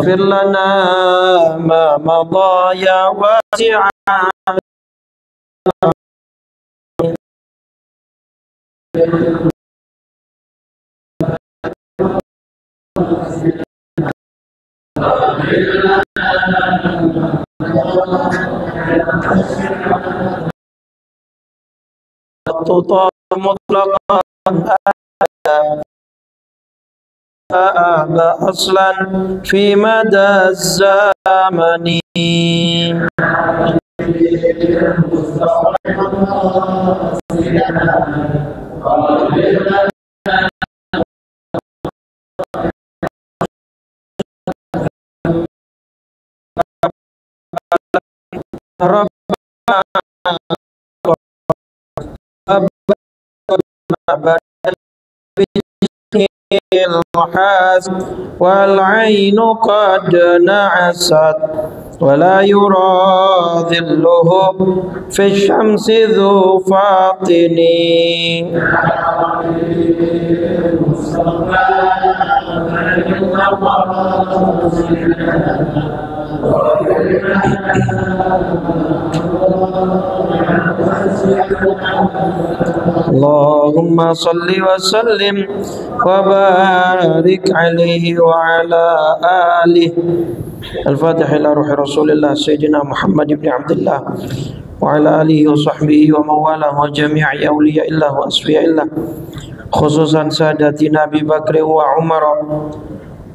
اغفر لنا ما مضى يا واسع التطاب مطلقا أصلا في مدى الزمن الحاسد والعين قد نعست ولا يرى ظله في الشمس ذو فاطن اللهم صل وسلم وبارك عليه وعلى آله. الفاتح إلى روح رسول الله سيدنا محمد بن عبد الله وعلى آله وصحبه ومن والاه وجميع أولياء الله وأصفياء الله خصوصا سادتنا أبي بكر وعمر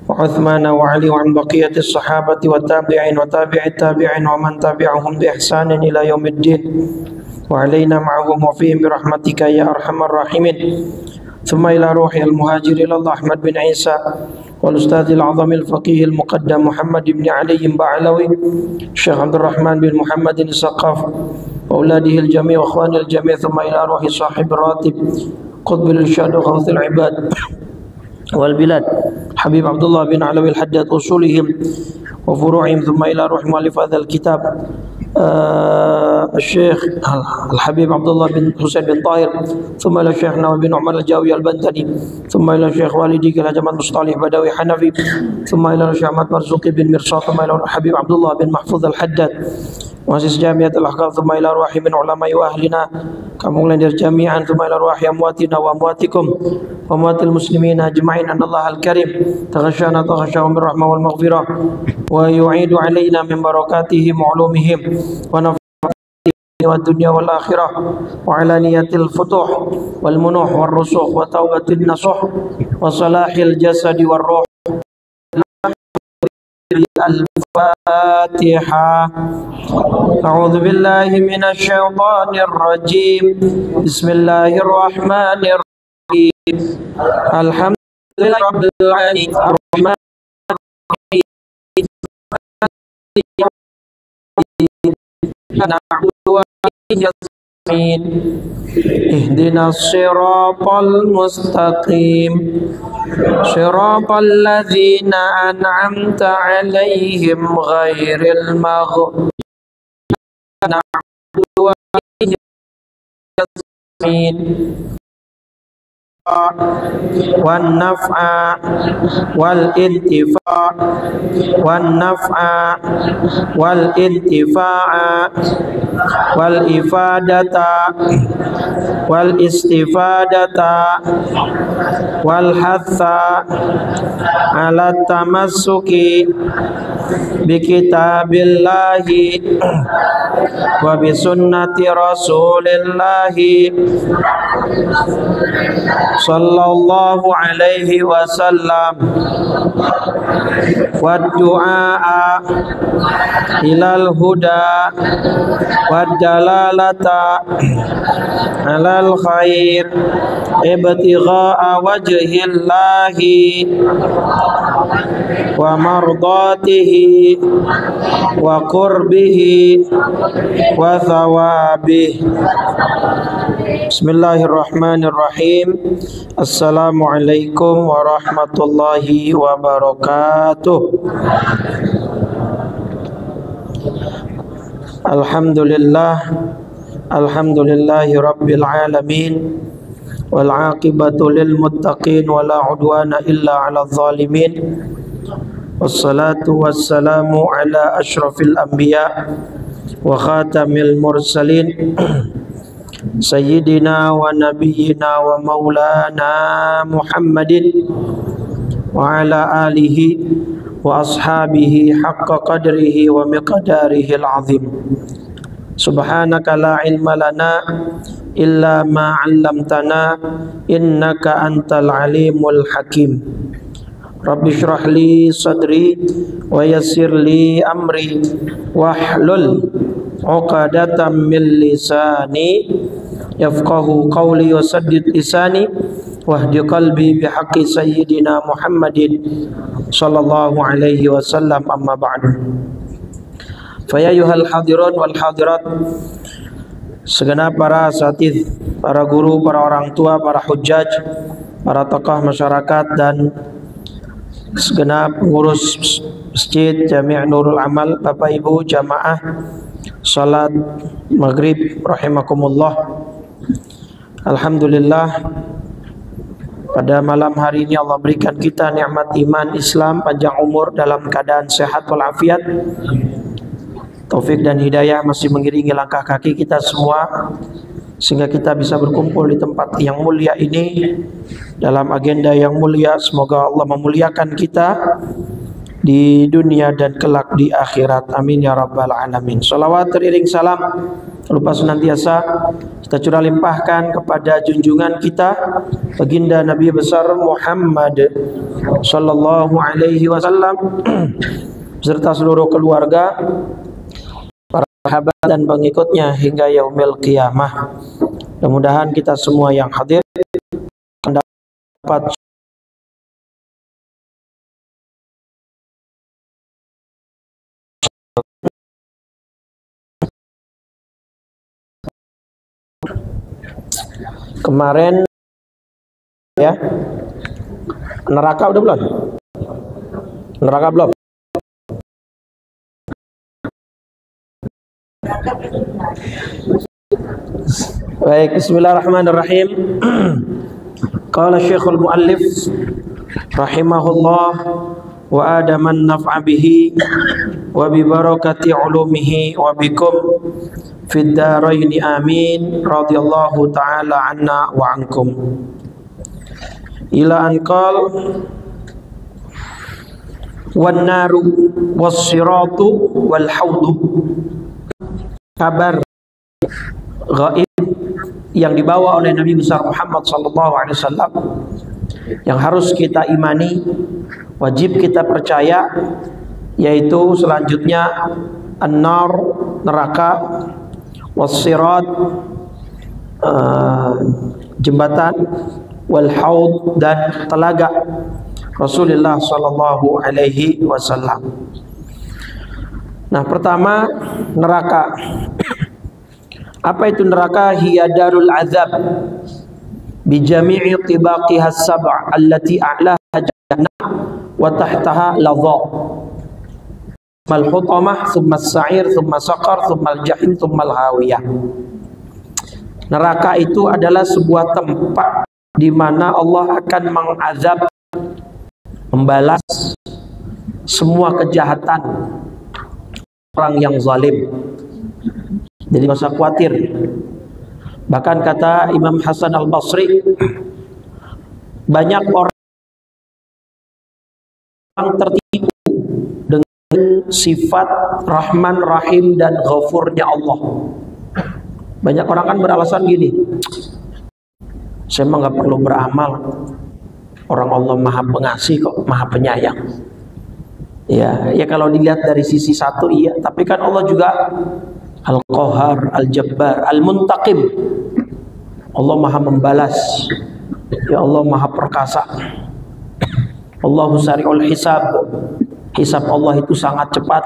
وعثمان وعلي وعن بقية الصحابة والتابعين وتابع التابعين ومن تبعهم بإحسان إلى يوم الدين وعلينا معهم وفيهم برحمتك يا أرحم الراحمين. ثم إلى روح المهاجر إلى الله أحمد بن عيسى والأستاذ العظم الفقيه المقدم محمد بن علي بعلوي الشيخ عبد الرحمن بن محمد السقاف وأولاده الجميع وأخوانه الجميع. ثم إلى روح صاحب الراتب قطب الإرشاد وغوث العباد والبلاد حبيب عبد الله بن علوي الحداد أصولهم وفروعهم. ثم إلى روح مؤلف هذا الكتاب الشيخ الحبيب عبد الله بن حسين بن طاهر. ثم إلى الشيخ نوى بن عمر الجاوي البنتني. ثم إلى الشيخ والدي الحاج أحمد مصطلح بدوي حنفي. ثم إلى الشيخ أحمد مرزوقي بن مرصاد. ثم إلى الحبيب عبد الله بن محفوظ الحداد مؤسس جامعة الأحقاف. ثم إلى أرواح من علماء وأهلنا كمولنا جميعا. ثم إلى أرواح أمواتنا وأمواتكم وأموات المسلمين أجمعين أن الله الكريم تغشانا تغشاهم بالرحمة والمغفرة ويعيد علينا من بركاتهم وعلومهم ونفعهم والدنيا والآخرة وعلانية الفتوح والمنوح والرسوخ وتوبة النصوح وصلاح الجسد والروح. الفاتحة. أعوذ بالله من الشيطان الرجيم. بسم الله الرحمن الرحيم. الحمد لله رب العالمين الرحمن الرحيم نعبد ونستعين اهدنا الصراط المستقيم صراط الذين أنعمت عليهم غير المغضوب والنفع والانتفاع والنفع والانتفاع والإفادة والاستفادة والحث على التمسك بكتاب الله وبسنة رسول الله صلى الله عليه وسلم والدعاء إلى الهدى والدلالة على الخير ابتغاء وجه الله wa mardatihi wa qurbihi wa thawabih. Bismillahirrahmanirrahim. Assalamualaikum warahmatullahi wabarakatuh. Alhamdulillahi rabbil alamin, wal aqibatu lil muttaqin, wala udwana illa 'alal zalimin. Wassalatu wassalamu ala asyrafil anbiya wa khatamil mursalin sayyidina wa nabiyyina wa maulana Muhammadin wa ala alihi wa ashabihi haqqa qadrihi wa miqdarihi al-azim. Subhanaka la ilma lana illa ma 'allamtana innaka antal alimul hakim. Rabbi shrah li sadri wa yassir li amri wahlul 'uqdatam min lisani yafqahu qawli wa saddid lisani wahdi qalbi bihaqqi sayyidina Muhammadin sallallahu alaihi wasallam. Amma ba'du. Fa ya ayyuhal hadirun wal hadirat, segenap para asatidz, para guru, para orang tua, para hujjaj, para tokoh masyarakat, dan segenap pengurus Masjid Jami' Nurul Amal, Bapak Ibu jamaah salat maghrib rahimakumullah. Alhamdulillah, pada malam hari ini Allah berikan kita nikmat iman, Islam, panjang umur dalam keadaan sehat walafiat. Taufik dan hidayah masih mengiringi langkah kaki kita semua, sehingga kita bisa berkumpul di tempat yang mulia ini dalam agenda yang mulia. Semoga Allah memuliakan kita di dunia dan kelak di akhirat. Amin ya rabbal alamin. Salawat teriring salam lupa senantiasa kita curah limpahkan kepada junjungan kita baginda Nabi besar Muhammad sallallahu alaihi wasallam beserta seluruh keluarga, para sahabat dan pengikutnya hingga yaumil qiyamah. Mudah-mudahan kita semua yang hadir dapat kemarin ya. Neraka udah belum? Neraka belum? Baik, bismillahirrahmanirrahim. Qala Syekhul Muallif rahimahullah wa adaman naf'a bihi wa bi barakati ulumihi wa bikum fid daraini amin radhiyallahu ta'ala anna wa ankum. Ila an qal wan naru was siratu wal haudu. Kabar gaib yang dibawa oleh Nabi besar Muhammad sallallahu alaihi wasallam yang harus kita imani, wajib kita percaya, yaitu selanjutnya an-nar, neraka, was-sirat, jembatan, wal haud, dan telaga Rasulullah sallallahu alaihi wasallam. Nah, pertama, neraka. Apa itu neraka? Hiya darul azab bi jami'i tibaqiha as-sab' allati a'laha jahannam wa tahtaha ladha. Mal-hutamah, thumma as-sa'ir, thumma saqar, thumma al-jahim, thumma al-hawiyah. Neraka itu adalah sebuah tempat di mana Allah akan mengazab, membalas semua kejahatan orang yang zalim. Jadi nggak usah khawatir. Bahkan kata Imam Hasan al-Basri, banyak orang tertipu dengan sifat Rahman, Rahim, dan Ghafurnya Allah. Banyak orang kan beralasan gini, saya mah nggak perlu beramal, orang Allah maha pengasih kok, maha penyayang. Ya kalau dilihat dari sisi satu iya, tapi kan Allah juga Al-Qahar, Al-Jabbar, Al-Muntaqim. Allah maha membalas. Ya Allah maha perkasa. Allahu sari'ul hisab. Hisab Allah itu sangat cepat.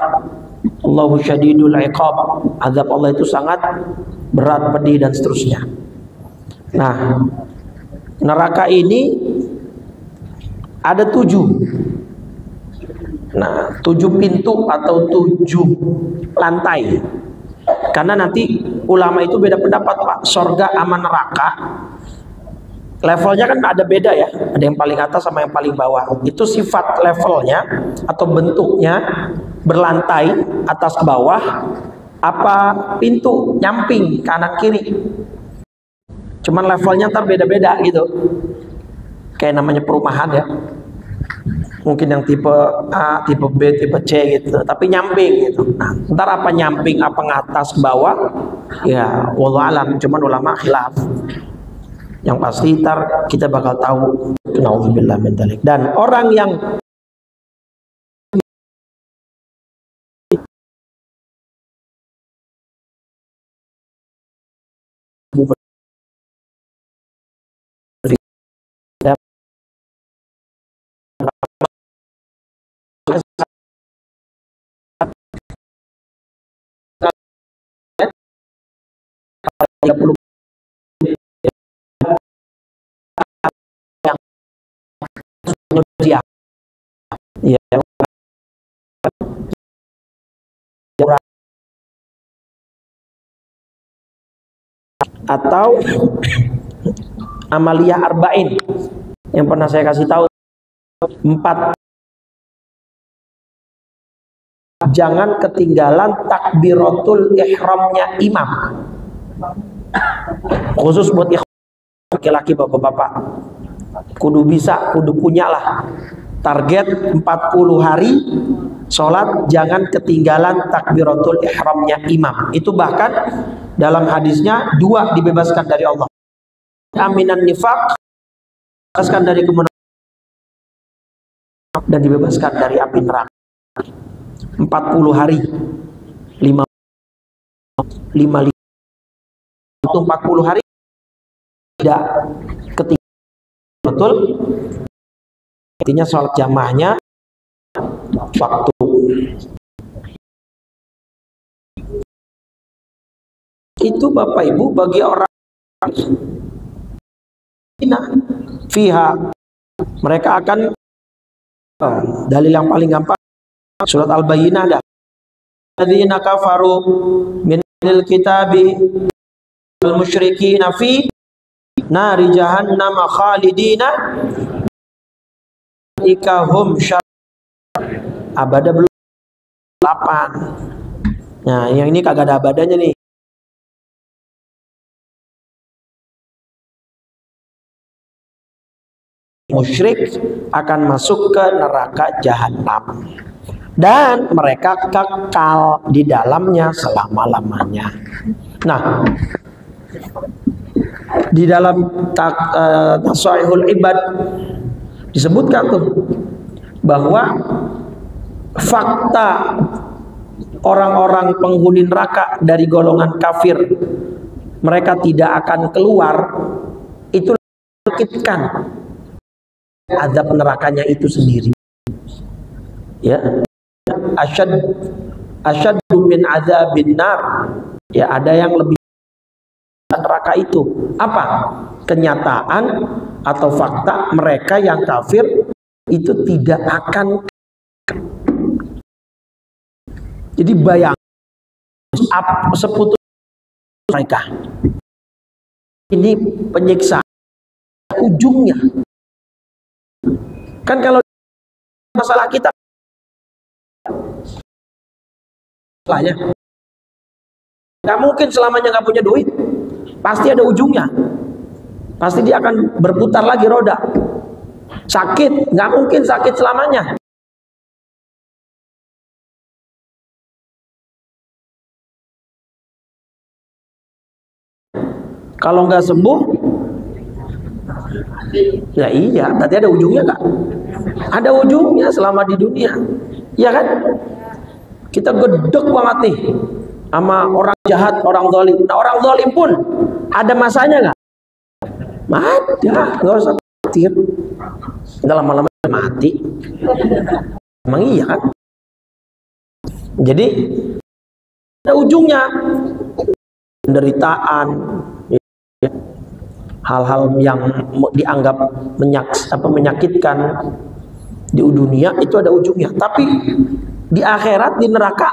Allahu syadidul iqab. Azab Allah itu sangat berat, pedih, dan seterusnya. Nah, neraka ini ada 7. Nah, 7 pintu atau 7 lantai. Karena nanti ulama itu beda pendapat, Pak. Sorga sama neraka levelnya kan ada beda ya. Ada yang paling atas sama yang paling bawah. Itu sifat levelnya atau bentuknya berlantai atas bawah apa pintu nyamping kanan kiri. Cuman levelnya ntar beda-beda gitu. Kayak namanya perumahan ya. Mungkin yang tipe A, tipe B, tipe C gitu. Tapi nyamping gitu. Nah, ntar apa nyamping, apa ngatas ke bawah? Ya, wallahu alam. Cuman ulama khilaf. Yang pasti ntar kita bakal tahu. Nauzubillah min dzalik. Dan orang yang dia ya, atau Amalia Arba'in yang pernah saya kasih tahu 4. Jangan ketinggalan takbiratul ihramnya imam, khusus buat laki-laki, bapak-bapak. Kudu bisa, kudu punya lah target 40 hari sholat jangan ketinggalan takbiratul ihramnya imam. Itu bahkan dalam hadisnya 2 dibebaskan dari Allah, aminan nifaq, dibebaskan dari kemunafikan, dan dibebaskan dari api neraka. 40 hari 5 itu 40 hari tidak ketika betul, artinya sholat jamaahnya waktu. Itu Bapak Ibu bagi orang fiha, mereka akan dalil yang paling gampang surat Al-Bayyinah dah. Alladzina kafaru minal kitabi wal musyrikin fi nari jahannam khalidina ikahum syar abada belum 8. Nah, yang ini kagak ada abadanya nih. Musyrik akan masuk ke neraka jahanam dan mereka kekal di dalamnya selama-lamanya. Nah, di dalam Tasawwuhul Ibad disebutkan tuh bahwa fakta orang-orang penghuni neraka dari golongan kafir, mereka tidak akan keluar, itu menyakitkan azab nerakanya itu sendiri. Ya, asyaddu min azabin nar. Ya, ada yang lebih neraka itu. Apa? Kenyataan atau fakta mereka yang kafir itu tidak akan. Jadi bayang seputus mereka. Ini penyiksaan ujungnya. Kan kalau masalah kita salahnya nggak mungkin selamanya nggak punya duit, pasti ada ujungnya, pasti dia akan berputar lagi roda. Sakit nggak mungkin sakit selamanya. Kalau nggak sembuh, ya iya, berarti ada ujungnya nggak? Ada ujungnya selama di dunia, ya kan? Kita gedek banget nih sama orang jahat, orang zalim. Nah, orang zalim pun ada masanya nggak? Ada, nggak usah khawatir. Kita lama-lama mati. Emang iya kan? Jadi ada ujungnya, penderitaan, hal-hal yang dianggap menyakitkan di dunia itu ada ujungnya. Tapi di akhirat, di neraka,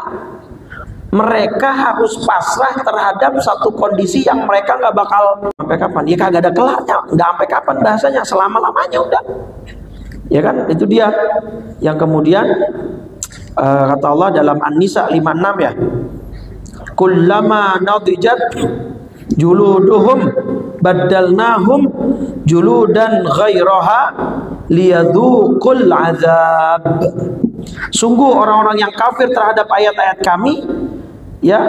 mereka harus pasrah terhadap satu kondisi yang mereka nggak bakal sampai kapan. Ya kagak ada kelarnya, nggak sampai kapan bahasanya, selama-lamanya udah. Ya kan, itu dia yang kemudian kata Allah dalam An-Nisa 56 ya. Kullama nadijat juluduhum baddalnahum juludan ghairaha liyadzuqul azab. Sungguh orang-orang yang kafir terhadap ayat-ayat kami, ya,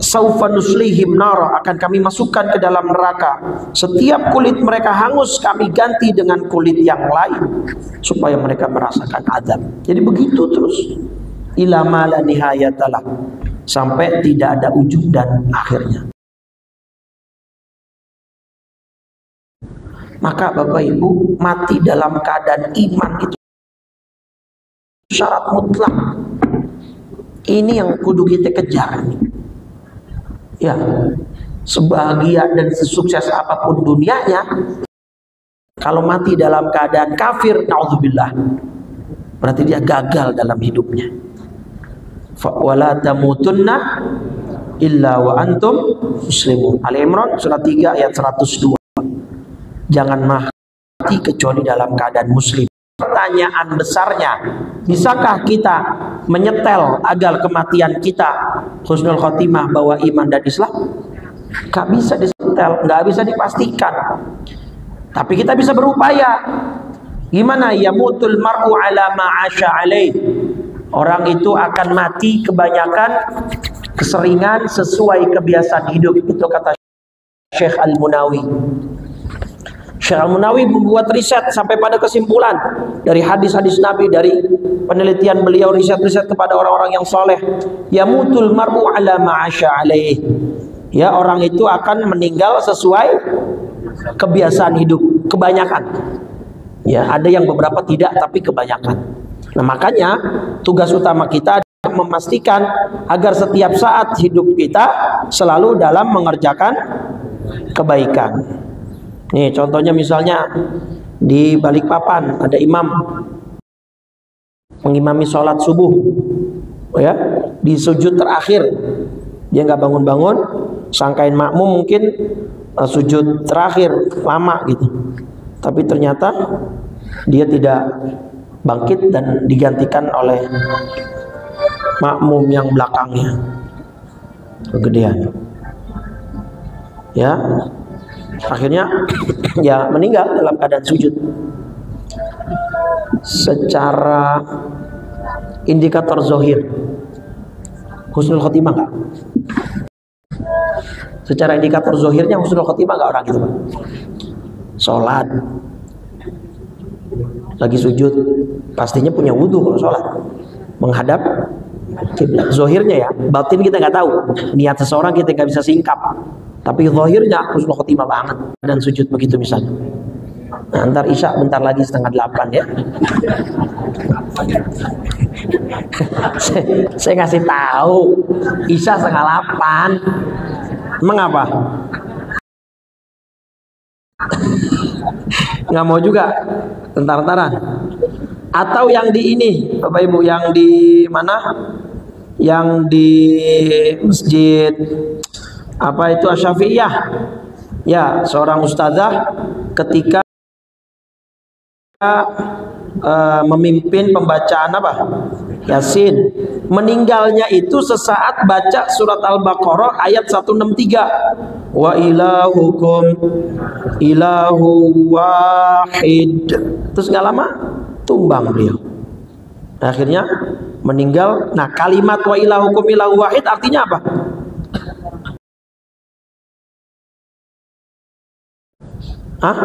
saufa nuslihim nara, akan kami masukkan ke dalam neraka. Setiap kulit mereka hangus kami ganti dengan kulit yang lain supaya mereka merasakan azab. Jadi begitu terus, ila ma la nihayatalah, sampai tidak ada ujung dan akhirnya. Maka Bapak Ibu, mati dalam keadaan iman itu syarat mutlak. Ini yang kudu kita kejar. Ya, sebahagia dan sesukses apapun dunianya, kalau mati dalam keadaan kafir, naudzubillah, berarti dia gagal dalam hidupnya. Wala tamutunna illa wa antum muslimun. Ali Imran surat 3 ayat 102. Jangan mati kecuali dalam keadaan muslim. Pertanyaan besarnya, bisakah kita menyetel agar kematian kita husnul khotimah, bawa iman dan Islam? Gak bisa disetel, gak bisa dipastikan. Tapi kita bisa berupaya. Gimana? Yamutul mar'u ala ma'asha alaih. Orang itu akan mati kebanyakan keseringan sesuai kebiasaan hidup. Itu kata Syekh Al-Munawi. Syekh Al-Munawi membuat riset sampai pada kesimpulan dari hadis-hadis Nabi, dari penelitian beliau, riset-riset kepada orang-orang yang soleh. Yamutul mar'u ala ma'asha alaih. Ya, orang itu akan meninggal sesuai kebiasaan hidup. Kebanyakan. Ya, ada yang beberapa tidak, tapi kebanyakan. Nah, makanya tugas utama kita adalah memastikan agar setiap saat hidup kita selalu dalam mengerjakan kebaikan. Nih, contohnya misalnya di Balikpapan ada imam mengimami sholat subuh, ya, di sujud terakhir dia nggak bangun-bangun, sangkain makmum mungkin sujud terakhir lama gitu, tapi ternyata dia tidak bangkit dan digantikan oleh makmum yang belakangnya, kegedean, ya, akhirnya ya meninggal dalam keadaan sujud. Secara indikator zohir husnul khotimah nggak? Secara indikator zohirnya husnul khotimah nggak orang itu, Pak? Sholat lagi sujud, pastinya punya wudhu kalau sholat, menghadap kiblat. Zohirnya ya, batin kita nggak tahu, niat seseorang kita nggak bisa singkap, tapi zohirnya husnul khotimah banget dan sujud begitu misalnya. Nah, ntar Isya bentar lagi 7:30 ya. saya ngasih tahu Isya 7:30. Mengapa? Nggak mau juga tentar-tentaran. Atau yang di ini, Bapak Ibu, yang di mana? Yang di masjid apa itu Asy-Syafi'iyah. Ya, seorang ustazah ketika memimpin pembacaan apa? Yasin. Meninggalnya itu sesaat baca surat Al-Baqarah ayat 163. Wa ilahukum ilahu wahid. Terus nggak lama tumbang beliau. Akhirnya meninggal. Nah, kalimat wa ilahukum ilahu wahid artinya apa? Hah?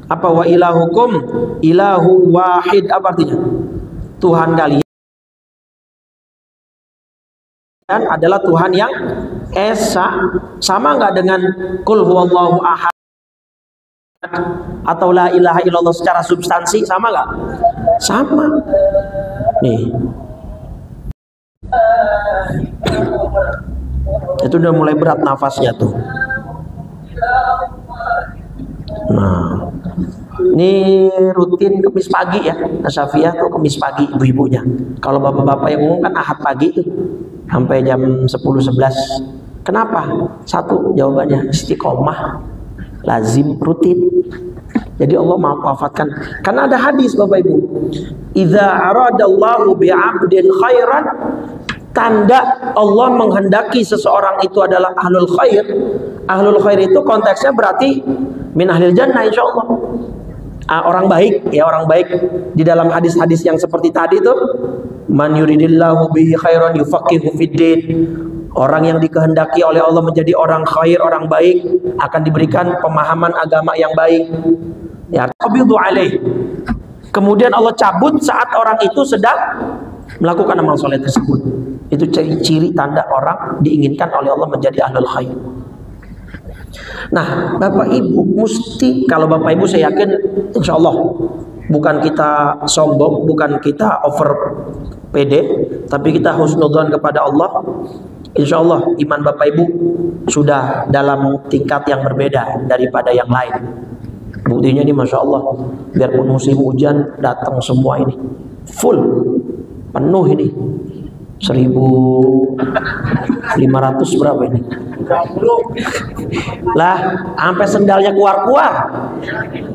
Apa wa ilahukum ilahu wahid, apa artinya? Tuhan kalian adalah Tuhan yang esa. Sama nggak dengan kul huwallahu ahad atau la ilaha illallah secara substansi? Sama nggak? Sama. Nih, Itu udah mulai berat nafasnya tuh. Nah, ini rutin Kamis pagi ya, Nasafiah tuh Kamis pagi ibu-ibunya. Kalau bapak-bapak yang umum kan Ahad pagi tuh sampai jam 10-11. Kenapa? Satu jawabannya istiqomah, lazim, rutin. Jadi Allah mau wafatkan. Karena ada hadis Bapak Ibu, idza aradallahu bi'abdin khairan, tanda Allah menghendaki seseorang itu adalah ahlul khair. Ahlul khair itu konteksnya berarti min ahlil jannah insyaallah. Orang baik ya, orang baik. Di dalam hadis-hadis yang seperti tadi itu, man yuridillahu bihi khairan yufaqihu fiddin. Orang yang dikehendaki oleh Allah menjadi orang khair, orang baik, akan diberikan pemahaman agama yang baik. Ya, qabidhu alaih. Kemudian Allah cabut saat orang itu sedang melakukan amal soleh tersebut. Itu ciri-ciri tanda orang diinginkan oleh Allah menjadi ahlul khair. Nah, Bapak Ibu mesti, kalau Bapak Ibu saya yakin insya Allah bukan kita sombong, bukan kita over pede, tapi kita husnudzon kepada Allah. Insya Allah iman Bapak Ibu sudah dalam tingkat yang berbeda daripada yang lain. Buktinya ini Masya Allah, biarpun musim hujan datang semua ini full, penuh ini 1.500 berapa ini lah, sampai sendalnya keluar-keluar.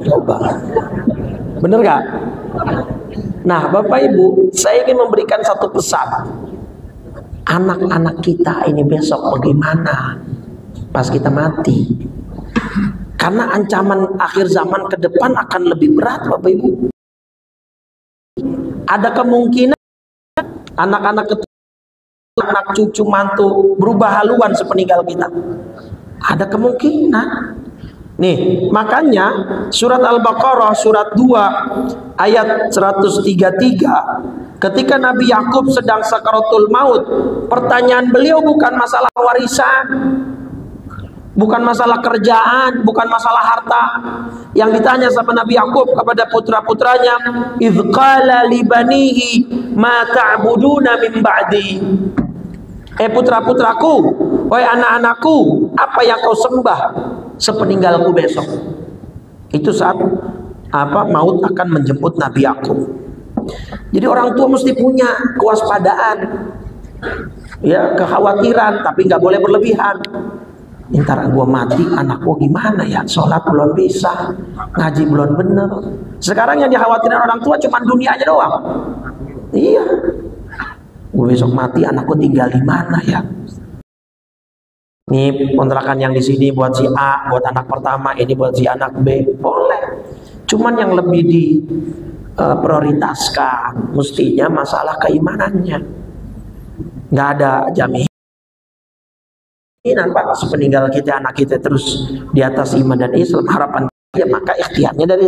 Coba bener gak? Nah Bapak Ibu, saya ingin memberikan satu pesan. Anak-anak kita ini besok bagaimana pas kita mati? Karena ancaman akhir zaman ke depan akan lebih berat Bapak Ibu. Ada kemungkinan anak-anak anak cucu mantu berubah haluan sepeninggal kita. Ada kemungkinan. Nih, makanya surat Al-Baqarah surat 2 ayat 133, ketika Nabi Yakub sedang sakaratul maut, pertanyaan beliau bukan masalah warisan, bukan masalah kerjaan, bukan masalah harta. Yang ditanya sama Nabi Yakub kepada putra-putranya, idz qala li banihi ma ta'buduna min ba'di. Putra-putraku, wahai anak-anakku, apa yang kau sembah sepeninggalku besok? Itu saat maut akan menjemput Nabi Yakub. Jadi orang tua mesti punya kewaspadaan, ya, kekhawatiran, tapi nggak boleh berlebihan. Ntar gua mati, anak gua gimana ya? Sholat belum bisa, ngaji belum bener. Sekarang yang dikhawatirkan orang tua cuma dunianya doang. Iya, gue besok mati, anakku tinggal di mana ya? Ini kontrakan yang di sini buat si A, buat anak pertama, ini buat si anak B, boleh. Cuman yang lebih prioritaskan mestinya masalah keimanannya. Nggak ada jaminan Pak sepeninggal kita anak kita terus di atas iman dan Islam, harapan kita, maka ikhtiarnya dari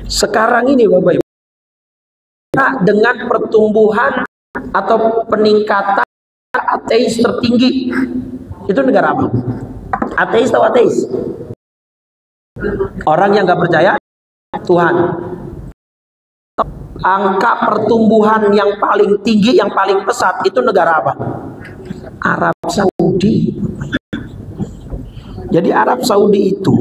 sekarang ini Bapak Ibu. Dengan pertumbuhan atau peningkatan ateis tertinggi, itu negara apa? Ateis atau ateis? Orang yang nggak percaya Tuhan. Angka pertumbuhan yang paling tinggi, yang paling pesat itu negara apa? Arab Saudi. Jadi Arab Saudi itu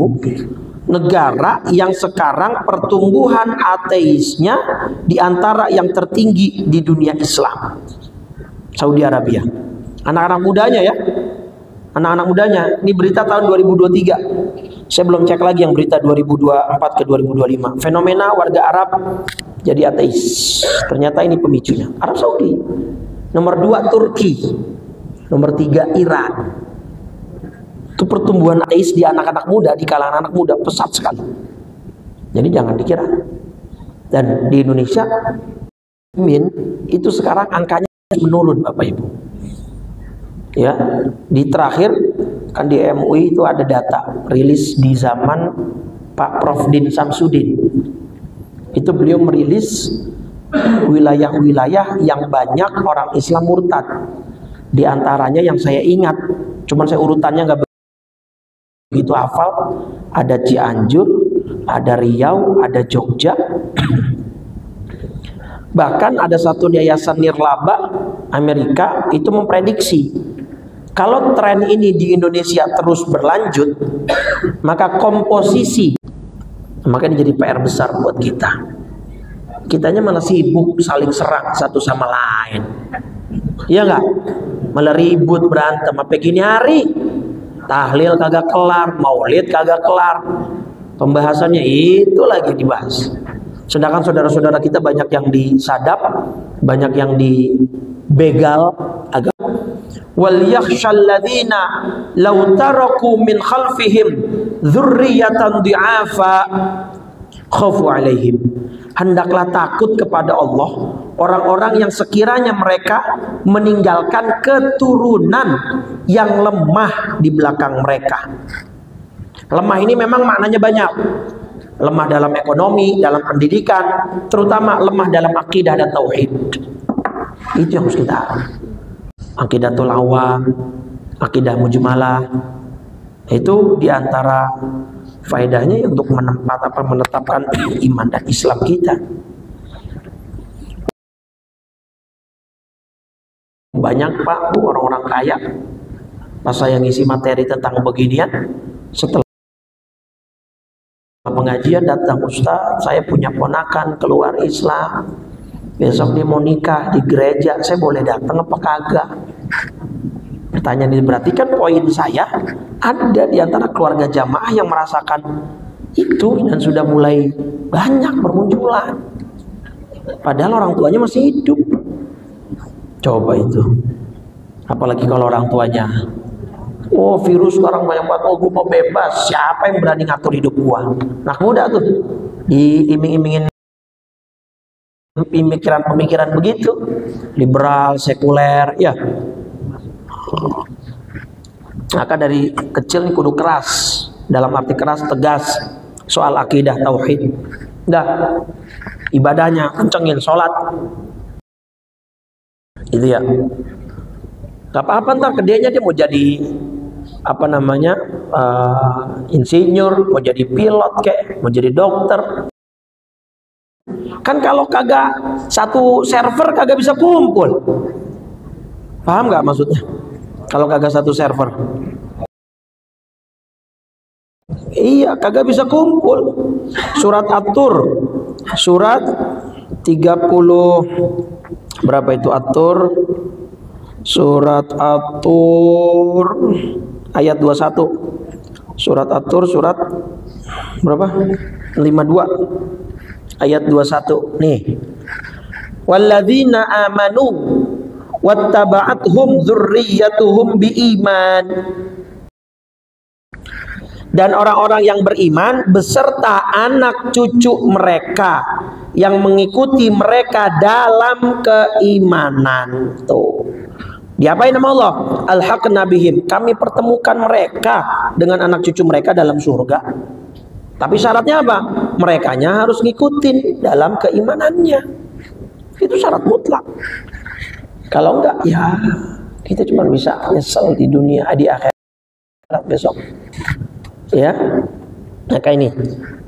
negara yang sekarang pertumbuhan ateisnya di antara yang tertinggi di dunia Islam. Saudi Arabia. Anak-anak mudanya ya. Anak-anak mudanya. Ini berita tahun 2023. Saya belum cek lagi yang berita 2024 ke 2025. Fenomena warga Arab jadi ateis. Ternyata ini pemicunya. Arab Saudi. Nomor 2 Turki. Nomor 3 Iran. Itu pertumbuhan ateis di anak-anak muda, di kalangan anak muda pesat sekali. Jadi jangan dikira. Dan di Indonesia itu sekarang angkanya menurun Bapak Ibu. Ya, di terakhir kan di MUI itu ada data rilis di zaman Pak Prof Din Samsudin. Itu beliau merilis wilayah-wilayah yang banyak orang Islam murtad. Di antaranya yang saya ingat, cuman saya urutannya nggak begitu hafal, ada Cianjur, ada Riau, ada Jogja. Bahkan ada satu yayasan nirlaba Amerika itu memprediksi kalau tren ini di Indonesia terus berlanjut, maka komposisi, maka ini jadi PR besar buat kita. Kitanya malah sibuk saling serang satu sama lain. Iya nggak? Malah ribut berantem sampai gini hari. Tahlil kagak kelar, maulid kagak kelar. Pembahasannya itu lagi dibahas. Sedangkan saudara-saudara kita banyak yang disadap, banyak yang dibegal agama. Wal yakhshal ladzina law taraku min khalfihim dzurriyyatan dhi'afa khafu 'alaihim. Hendaklah takut kepada Allah orang-orang yang sekiranya mereka meninggalkan keturunan yang lemah di belakang mereka. Lemah ini memang maknanya banyak. Lemah dalam ekonomi, dalam pendidikan, terutama lemah dalam akidah dan tauhid. Itu yang harus kita Aqidatul awam, akidah mujmalah. Itu diantara faedahnya untuk menetapkan iman dan Islam kita. Banyak Pak Bu orang-orang kaya pas saya ngisi materi tentang beginian, setelah pengajian datang, Ustaz saya punya ponakan keluar Islam, besok dia mau nikah di gereja, saya boleh datang apa kagak? Pertanyaan ini berarti kan poin saya ada di antara keluarga jamaah yang merasakan itu dan sudah mulai banyak bermunculan, padahal orang tuanya masih hidup. Coba itu, apalagi kalau orang tuanya, oh virus sekarang banyak banget, oh gue mau bebas, siapa yang berani ngatur hidup gua? Anak muda tuh diiming-imingin pemikiran begitu, liberal, sekuler, ya. Maka dari kecil nih kudu keras, dalam arti keras, tegas soal akidah tauhid. Dah, ibadahnya kencengin, sholat. Itu ya. Gak apa-apa ntar kedeanya dia mau jadi apa namanya insinyur, mau jadi pilot kayak, mau jadi dokter. Kan kalau kagak satu server kagak bisa kumpul. Paham nggak maksudnya? Kalau kagak satu server, iya kagak bisa kumpul. Surat At-Tur, surat 30 berapa itu At-Tur? Surat At-Tur ayat 21. Surat At-Tur surat berapa? 52 ayat 21 nih. Walladzina amanu wattaba'athum dzurriyyatuhum biiman. Dan orang-orang yang beriman beserta anak cucu mereka yang mengikuti mereka dalam keimanan. Tuh. Diapain nama Allah? Alhaqna bihim. Kami pertemukan mereka dengan anak cucu mereka dalam surga. Tapi syaratnya apa? Merekanya harus ngikutin dalam keimanannya. Itu syarat mutlak. Kalau enggak, ya kita cuma bisa nyesel di dunia, di akhirat besok. Ya, maka ini,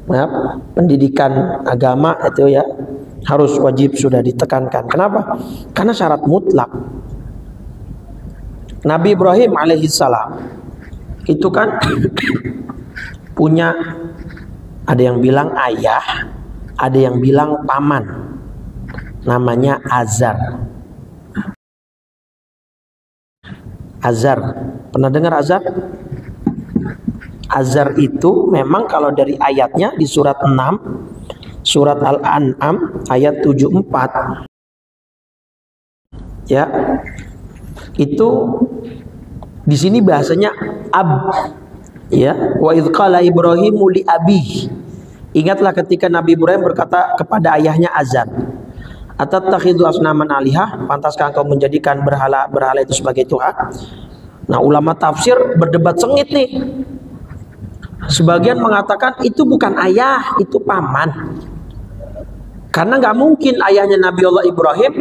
maaf, pendidikan agama itu ya harus wajib sudah ditekankan. Kenapa? Karena syarat mutlak. Nabi Ibrahim alaihissalam itu kan punya, ada yang bilang ayah, ada yang bilang paman, namanya Azar. Azar, pernah dengar Azar? Azar itu memang kalau dari ayatnya di surat 6, surat Al-An'am ayat 74, ya, itu di sini bahasanya ab, ya, wa idz qala Ibrahimu li abih. Ingatlah ketika Nabi Ibrahim berkata kepada ayahnya Azar, atattakhidhu asnaman alihah, pantaskah engkau menjadikan berhala itu sebagai Tuhan? Nah, ulama tafsir berdebat sengit nih. Sebagian mengatakan itu bukan ayah, itu paman. Karena nggak mungkin ayahnya Nabi Allah Ibrahim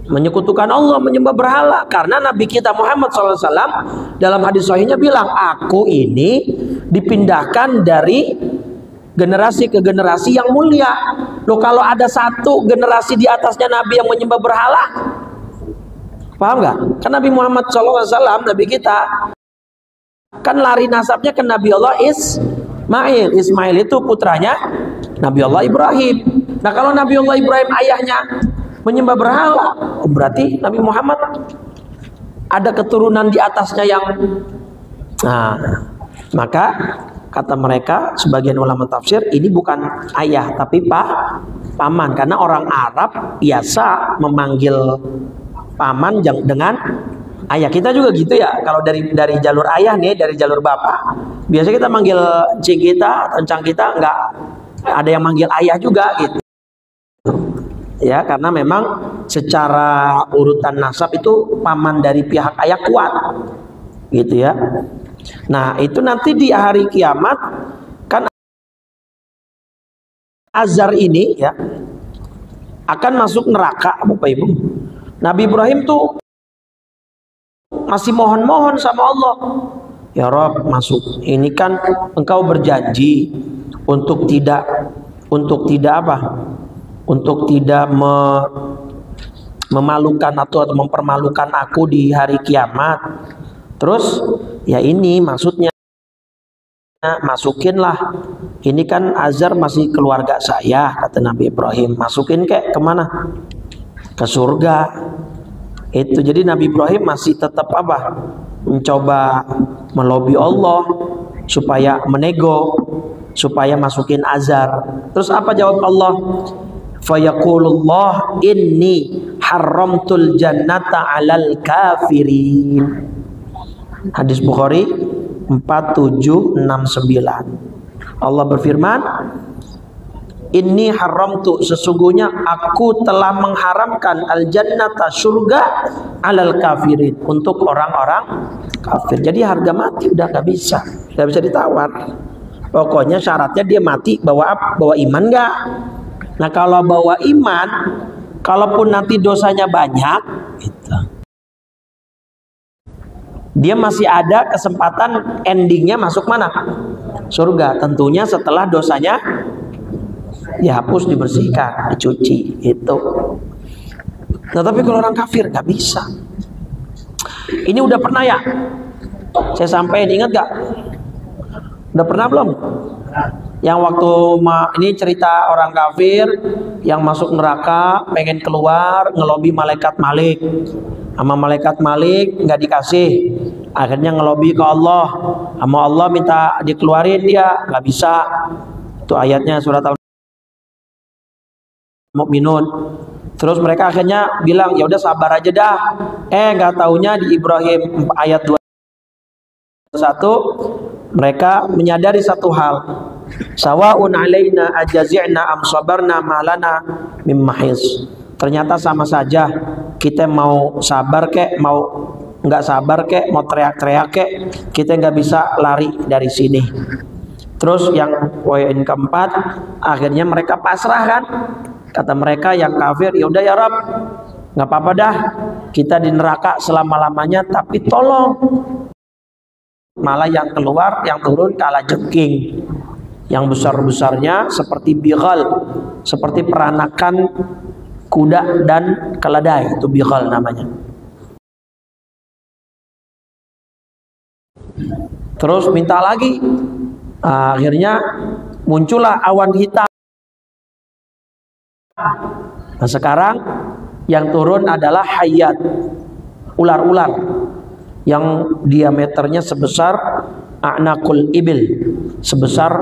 menyekutukan Allah, menyembah berhala. Karena Nabi kita Muhammad SAW dalam hadis sahihnya bilang, aku ini dipindahkan dari generasi ke generasi yang mulia. Loh, kalau ada satu generasi di atasnya Nabi yang menyembah berhala, paham nggak? Kan Nabi Muhammad SAW, Nabi kita, kan lari nasabnya ke Nabi Allah Ismail. Ismail itu putranya Nabi Allah Ibrahim. Nah, kalau Nabi Allah Ibrahim ayahnya menyembah berhala, berarti Nabi Muhammad ada keturunan di atasnya yang, nah, maka kata mereka sebagian ulama tafsir, ini bukan ayah tapi paman, karena orang Arab biasa memanggil paman dengan ayah. Kita juga gitu ya, kalau dari jalur ayah nih, dari jalur bapak, biasa kita manggil cing kita, encang kita, nggak ada yang manggil ayah juga gitu ya, karena memang secara urutan nasab itu paman dari pihak ayah kuat gitu ya. Nah, itu nanti di hari kiamat kan Azar ini ya akan masuk neraka, Bapak Ibu. Nabi Ibrahim tuh masih mohon-mohon sama Allah, ya Rob, masuk. Ini kan engkau berjanji untuk tidak apa? Untuk tidak memalukan atau mempermalukan aku di hari kiamat. Terus ya ini maksudnya, masukinlah. Ini kan Azar masih keluarga saya, kata Nabi Ibrahim. Masukin kemana? Ke surga. Itu jadi Nabi Ibrahim masih tetap apa? Mencoba melobi Allah supaya menego, supaya masukin Azar. Terus apa jawab Allah? Fayaqulullah inni haramtul jannata 'alal kafirin. Hadis Bukhari 4769. Allah berfirman, inni haramtu, sesungguhnya aku telah mengharamkan al jannata, surga, alal kafirin, untuk orang-orang kafir. Jadi harga mati udah nggak bisa ditawar. Pokoknya syaratnya dia mati bawa iman nggak. Nah, kalau bawa iman, kalaupun nanti dosanya banyak gitu, dia masih ada kesempatan endingnya masuk mana? Surga. Tentunya setelah dosanya dihapus, dibersihkan, dicuci itu. Nah, tapi kalau orang kafir nggak bisa. Ini udah pernah ya saya sampaikan, ingat gak? Udah pernah belum? Yang waktu ini cerita orang kafir yang masuk neraka, pengen keluar, ngelobi malaikat Malik. Sama malaikat Malik nggak dikasih, akhirnya ngelobi ke Allah, sama Allah minta dikeluarin, dia nggak bisa. Itu ayatnya surat Al-Mu'minun. Terus mereka akhirnya bilang, ya udah sabar aja dah. Nggak taunya di Ibrahim ayat 21 mereka menyadari satu hal, sawaun alaina ajazi'na am sabarna malana mim mahis. Ternyata sama saja, kita mau sabar kek, mau nggak sabar kek, mau teriak-teriak kek, kita nggak bisa lari dari sini. Terus yang poin keempat, akhirnya mereka pasrah kan. Kata mereka yang kafir, ya udah ya Rabb, nggak apa-apa dah, kita di neraka selama-lamanya, tapi tolong. Malah yang keluar, yang turun kala jengking. Yang besar-besarnya seperti bighal, seperti peranakan kuda dan keledai, itu bighal namanya. Terus minta lagi, akhirnya muncullah awan hitam. Nah, sekarang yang turun adalah hayat, ular-ular yang diameternya sebesar a'naqul ibil, sebesar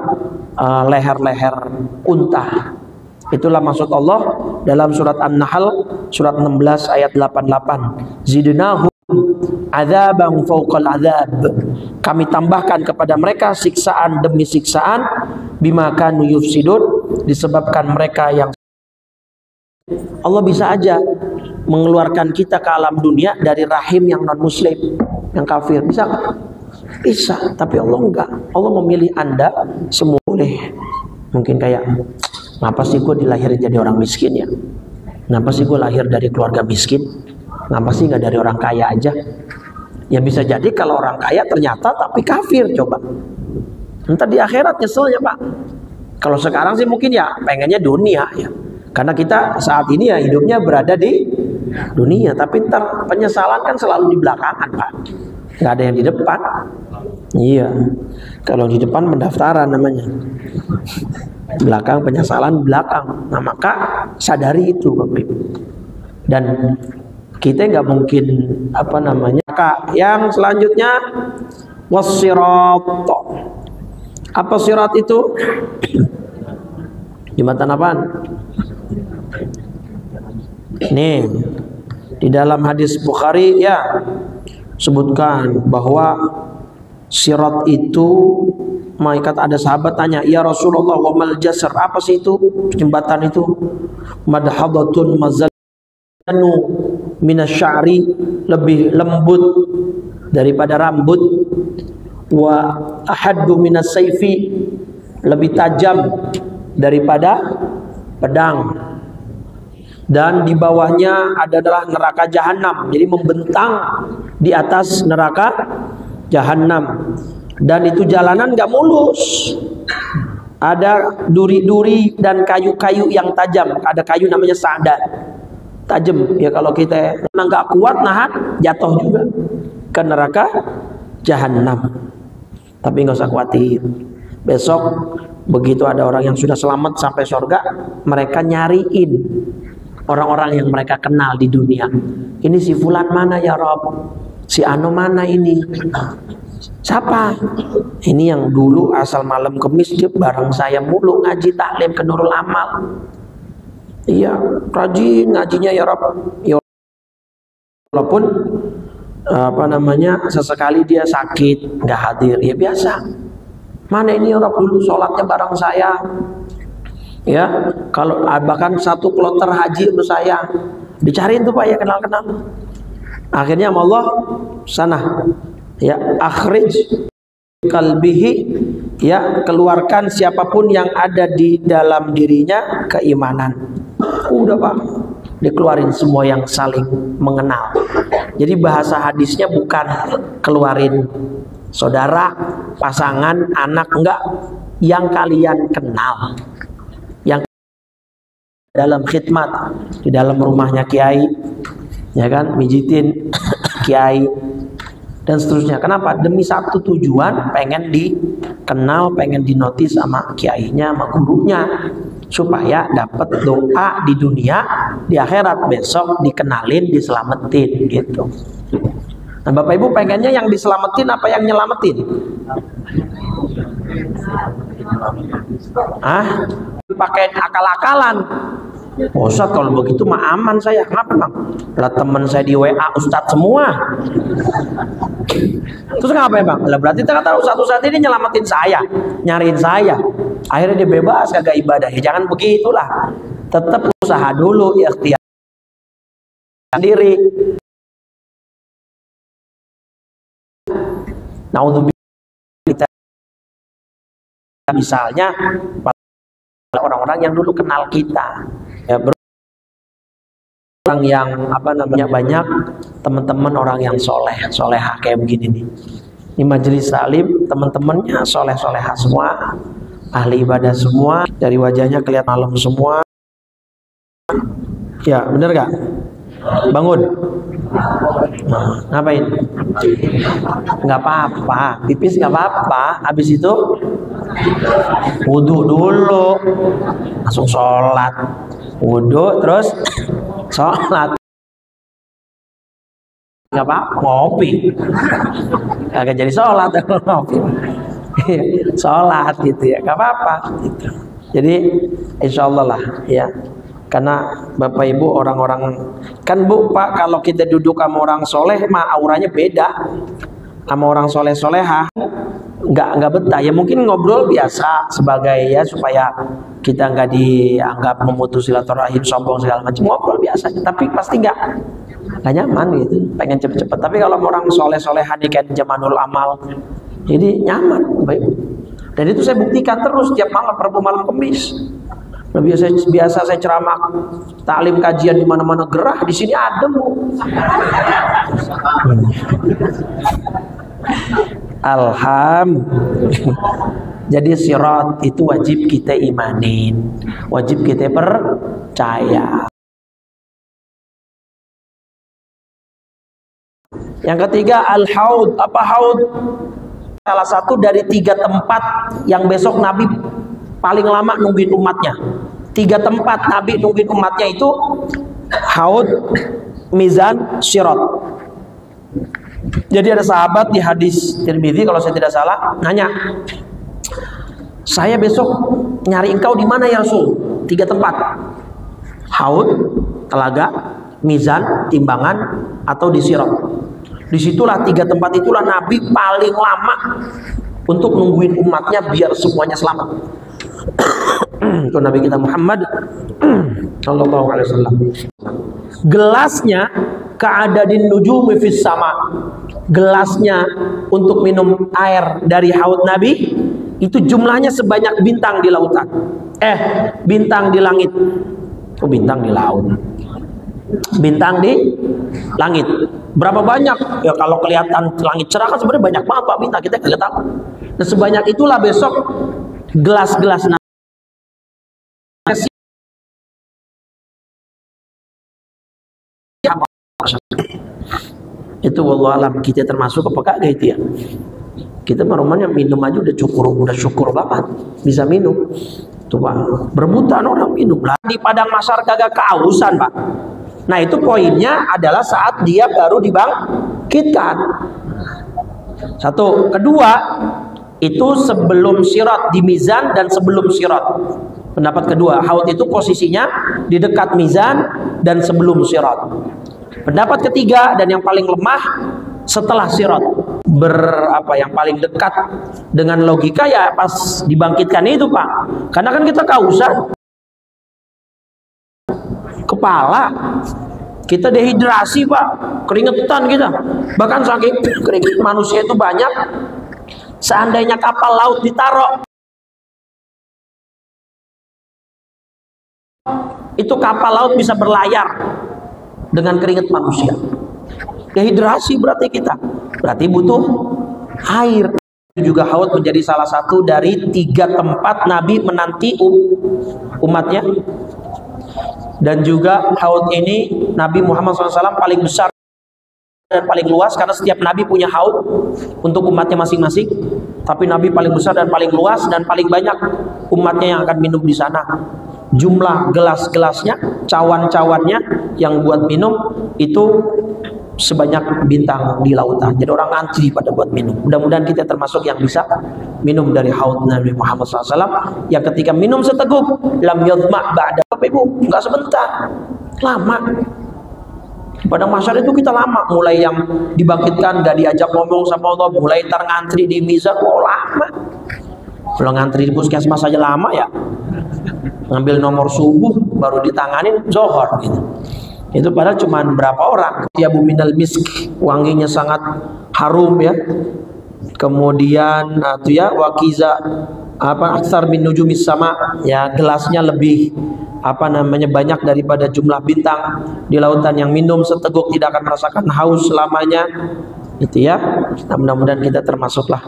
leher-leher unta. Itulah maksud Allah dalam surat An-Nahl surat 16 ayat 88. Zidnahum adzaban fawqal adzab. Kami tambahkan kepada mereka siksaan demi siksaan, bima kanu yufsidun, disebabkan mereka yang. Allah bisa aja mengeluarkan kita ke alam dunia dari rahim yang non muslim, yang kafir, bisa nggak? Bisa, tapi Allah enggak. Allah memilih Anda semua. Mungkin kayak, kenapa sih gue dilahirin jadi orang miskin ya? Kenapa sih gue lahir dari keluarga miskin? Kenapa sih nggak dari orang kaya aja? Ya bisa jadi kalau orang kaya ternyata tapi kafir, coba. Entar di akhirat nyesel ya Pak. Kalau sekarang sih mungkin ya pengennya dunia ya, karena kita saat ini ya hidupnya berada di dunia, tapi ntar penyesalan kan selalu di belakangan Pak, nggak ada yang di depan. Iya, kalau di depan pendaftaran namanya, belakang penyesalan belakang. Nah maka sadari itu Bapak Ibu, dan kita nggak mungkin apa namanya. Yang selanjutnya wassirat. Apa sirat itu? Jembatan apaan? Nih, di dalam hadis Bukhari ya sebutkan bahwa sirat itu, malaikat ada sahabat tanya, ya Rasulullah, wa mal jasr, apa sih itu jembatan itu? Madhadatun mazalanu minasy'ari, lebih lembut daripada rambut, wa ahaddu minas saifi, lebih tajam daripada pedang, dan di bawahnya adalah neraka jahanam, jadi membentang di atas neraka jahanam, dan itu jalanan gak mulus, ada duri-duri dan kayu-kayu yang tajam, ada kayu namanya sada, tajam ya, kalau kita nggak kuat nahan jatuh juga ke neraka jahanam. Tapi nggak usah khawatir, besok begitu ada orang yang sudah selamat sampai surga, mereka nyariin orang-orang yang mereka kenal di dunia. Ini si fulan mana ya Rob? Si Ano mana ini? Siapa? Ini yang dulu asal malam kemis dia bareng saya mulu ngaji taklim ke Nurul Amal. Iya, rajin ngajinya ya Rob. Ya, walaupun apa namanya sesekali dia sakit nggak hadir ya biasa. Mana ini orang dulu sholatnya bareng saya ya, kalau bahkan satu kloter haji untuk saya dicariin tuh Pak ya, kenal-kenal. Akhirnya Allah sana ya, akhrij kalbihi ya, keluarkan siapapun yang ada di dalam dirinya keimanan. Udah Pak, dikeluarin semua yang saling mengenal. Jadi bahasa hadisnya bukan keluarin saudara, pasangan, anak, enggak, yang kalian kenal, yang dalam khidmat di dalam rumahnya kiai ya kan, mijitin kiai dan seterusnya. Kenapa? Demi satu tujuan, pengen dikenal, pengen dinotis sama kiainya, sama gurunya, supaya dapat doa di dunia, di akhirat besok dikenalin, diselamatin gitu. Nah Bapak Ibu pengennya yang diselamatin apa yang nyelamatin? Pakai akal-akalan. Ustadz kalau begitu mah aman saya. Kenapa Bang? Lah teman saya di WA Ustadz semua. Terus ngapain Bang? Lah berarti ternyata Ustadz ini nyelamatin saya, nyariin saya. Akhirnya dia bebas kagak ibadah. Ya jangan begitulah. Tetap usaha dulu, ikhtiar sendiri. Naudzubillah, misalnya orang-orang yang dulu kenal kita ya, orang yang apa namanya banyak teman-teman orang yang soleha kayak begini nih. Ini majelis taklim teman-temannya soleh-soleha semua, ahli ibadah semua, dari wajahnya kelihatan malam semua. Ya bener gak? Bangun. Nah, ngapain? Nggak apa-apa, pipis nggak apa-apa. Habis itu wudhu dulu, langsung sholat. Wudhu terus sholat. Nggak apa-apa, ngopi. Kagak jadi sholat ngopi. Sholat gitu ya, nggak apa-apa. Gitu. Jadi insya Allah lah ya. Karena Bapak Ibu orang-orang kan Bu Pak, kalau kita duduk sama orang soleh mah auranya beda sama orang soleh-soleha, nggak betah ya. Mungkin ngobrol biasa sebagai ya supaya kita nggak dianggap memutus silaturahim, sombong segala macam, ngobrol biasa, tapi pasti nggak nyaman gitu, pengen cepet-cepet. Tapi kalau orang soleh-soleha nih kayak Jamanul Amal, jadi nyaman Bapak Ibu. Dan itu saya buktikan terus tiap malam, Rabu malam Kamis. Biasa saya ceramah taklim kajian di mana-mana gerah, di sini adem Bu. Jadi sirat itu wajib kita imanin, wajib kita percaya. Yang ketiga al-haud. Apa haud? Salah satu dari 3 tempat yang besok Nabi paling lama nungguin umatnya. 3 tempat Nabi nungguin umatnya itu haud, mizan, sirat. Jadi ada sahabat di hadis Tirmidzi kalau saya tidak salah nanya, saya besok nyari engkau di mana ya Rasul? 3 tempat. Haud, telaga, mizan, timbangan, atau di sirat. Disitulah 3 tempat itulah Nabi paling lama untuk nungguin umatnya biar semuanya selamat. Itu Nabi kita Muhammad sallallahu alaihi wasallam. Gelasnya ka'adadin nujumi fis sama. Gelasnya untuk minum air dari haud Nabi itu jumlahnya sebanyak bintang di lautan. Bintang di langit. Oh, bintang di laut. Bintang di langit. Berapa banyak? Ya kalau kelihatan langit cerah kan sebenarnya banyak banget Pak bintang, kita nggak tahu. Nah sebanyak itulah besok gelas-gelas itu wallahu alam. Kita termasuk apa kagak itu ya? Kita marumanya minum aja udah syukur banget bisa minum. Tuh Pak, berebutan orang minum lah di padang mahsyar kagak kehausan Pak. Nah itu poinnya adalah saat dia baru dibangkitkan. Satu, kedua itu sebelum sirat, di mizan dan sebelum sirat. Pendapat kedua, haud itu posisinya di dekat mizan dan sebelum sirat. Pendapat ketiga dan yang paling lemah setelah sirat. Yang paling dekat dengan logika ya pas dibangkitkan itu Pak. Karena kan kita kehausan. Kepala kita dehidrasi Pak, keringetan kita, bahkan saking keringet manusia itu banyak, seandainya kapal laut ditaruh itu kapal laut bisa berlayar dengan keringet manusia. Dehidrasi berarti kita, berarti butuh air. Juga haud menjadi salah satu dari 3 tempat Nabi menanti umatnya. Dan juga haud ini Nabi Muhammad SAW paling besar dan paling luas, karena setiap Nabi punya haud untuk umatnya masing-masing. Tapi Nabi paling besar dan paling luas dan paling banyak umatnya yang akan minum di sana. Jumlah gelas-gelasnya, cawan-cawannya yang buat minum itu sebanyak bintang di lautan. Jadi orang ngantri pada buat minum. Mudah-mudahan kita termasuk yang bisa minum dari haud Nabi Muhammad SAW. Yang ketika minum seteguk, lam yadma' ba'da. Ibu, enggak sebentar, lama. Pada mahsyar itu kita lama. Mulai yang dibangkitkan gak diajak ngomong sama Allah, mulai ngantri di mizan, lama. Kalau ngantri di puskesmas saja lama ya. Ngambil nomor subuh baru ditanganin zohor gitu. Itu padahal cuma berapa orang. Ya buminal misk, wanginya sangat harum ya. Kemudian itu ya wakiza aksar bin nujumis sama, ya gelasnya lebih banyak daripada jumlah bintang di lautan. Yang minum seteguk tidak akan merasakan haus selamanya. Itu ya. Nah, mudah-mudahan kita termasuklah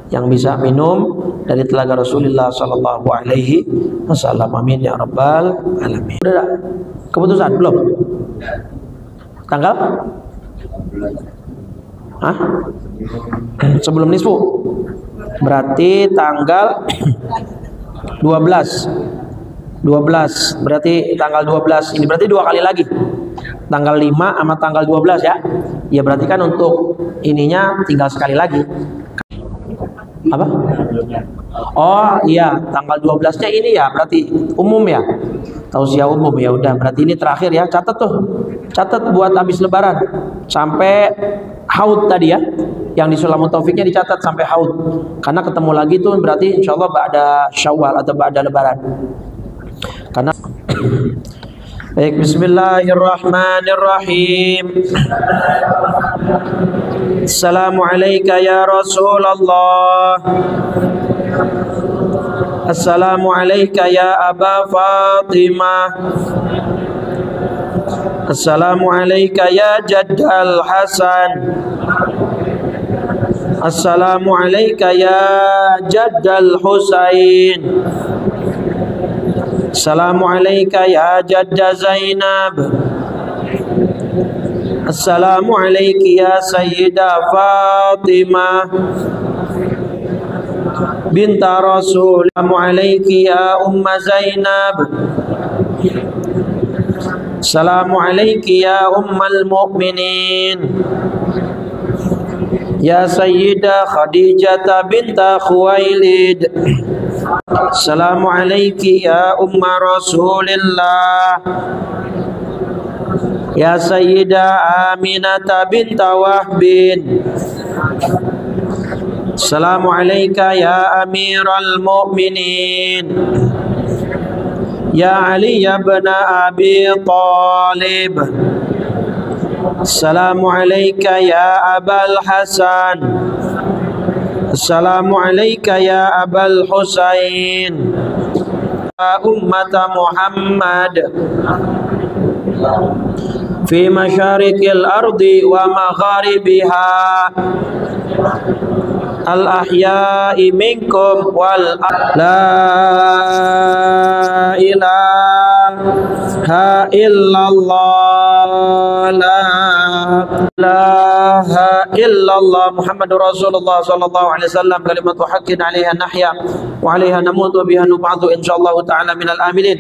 yang bisa minum dari telaga Rasulullah sallallahu alaihi wasallam. Amin ya rabbal alamin. Udah keputusan belum? Tanggal? Hah? Sebelum nisfu. Berarti tanggal 12 berarti tanggal 12 ini berarti 2 kali lagi, tanggal 5 sama tanggal 12 ya. Ya berarti kan untuk ininya tinggal sekali lagi. Apa? Oh iya, tanggal 12-nya ini ya berarti umum ya, tausiah umum. Ya udah berarti ini terakhir ya. Catat buat habis lebaran sampai haud tadi ya, yang di Sulamut Taufiknya dicatat sampai haud, karena ketemu lagi tuh berarti insyaallah ba'da Syawal atau ba'da lebaran. Karena baik, bismillahirrahmanirrahim. Assalamualaikum ya Rasulullah. Assalamualaikum ya Aba Fatimah. Assalamualaikum ya Jaddal Hasan. Assalamu alayka ya jaddal Husain. Assalamu alayka ya jadda Zainab. Assalamu alayki ya Sayyidah Fatimah binta Rasul. Assalamu alayki ya Umma Zainab. Assalamu alayki ya Ummal Mu'minin ya Sayyidah Khadijah binta Khuwailid. Assalamu alayki ya Umma Rasulillah ya Sayyidah Aminah binta Wahbin. Assalamu alayka ya Amiral Mu'minin ya Ali ibn Abi Talib. Assalamu alayka ya Abal Hasan. Assalamu alayka ya Abal Husain. Ya ummata Muhammad fi masyarikil ardi wa magharibiha al-ahya'i minkum wal la ilaha illallah la ilaha illallah Muhammadur Rasulullah sallallahu alaihi wasallam kalimatu haqqin 'alaiha nahya wa 'alaiha namutu wa biha nub'atsu insyaallah ta'ala minal aminin.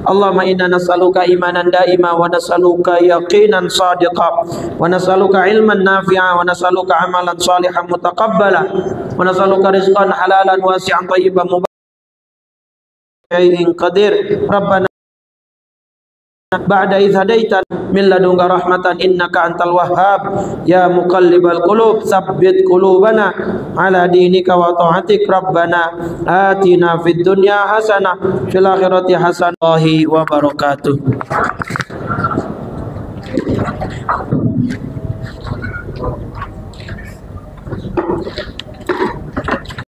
Allahumma inna nas'aluka imanan da'ima wa nas'aluka yaqinan sadiqa wa nas'aluka ilman nafi'a wa nas'aluka amalan salihan mutaqabbala wa nas'aluka rizqan halalan wasi'an thayyiban mubarakkan qadir. Rabbana ba'da idh hadaitan min ladunka rahmatan innaka antal wahhab ya muqallibal qulub tsabbit qulubana ala dinika wa ta'atik. Rabbana atina fid dunya hasanah fil akhirati hasanah wa barakatuh.